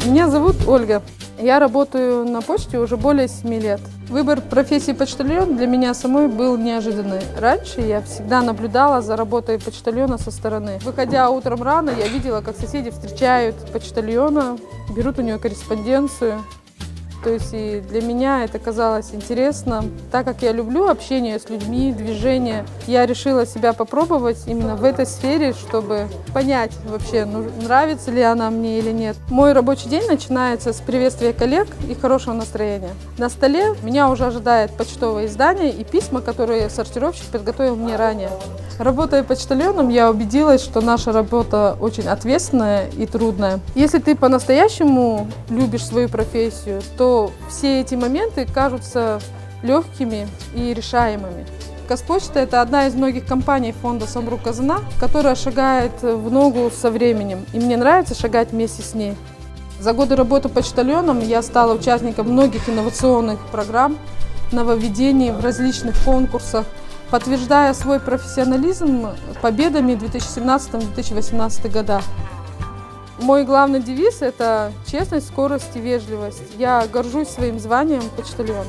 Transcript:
Меня зовут Ольга. Я работаю на почте уже более 7 лет. Выбор профессии почтальон для меня самой был неожиданный. Раньше я всегда наблюдала за работой почтальона со стороны. Выходя утром рано, я видела, как соседи встречают почтальона, берут у него корреспонденцию. То есть и для меня это казалось интересно. Так как я люблю общение с людьми, движение, я решила себя попробовать именно в этой сфере, чтобы понять вообще, нравится ли она мне или нет. Мой рабочий день начинается с приветствия коллег и хорошего настроения. На столе меня уже ожидает почтовое издание и письма, которые сортировщик подготовил мне ранее. Работая почтальоном, я убедилась, что наша работа очень ответственная и трудная. Если ты по-настоящему любишь свою профессию, то все эти моменты кажутся легкими и решаемыми. Казпочта – это одна из многих компаний фонда Самрук-Казана, которая шагает в ногу со временем, и мне нравится шагать вместе с ней. За годы работы почтальоном я стала участником многих инновационных программ, нововведений в различных конкурсах, подтверждая свой профессионализм победами в 2017-2018 годах. Мой главный девиз – это честность, скорость и вежливость. Я горжусь своим званием почтальон.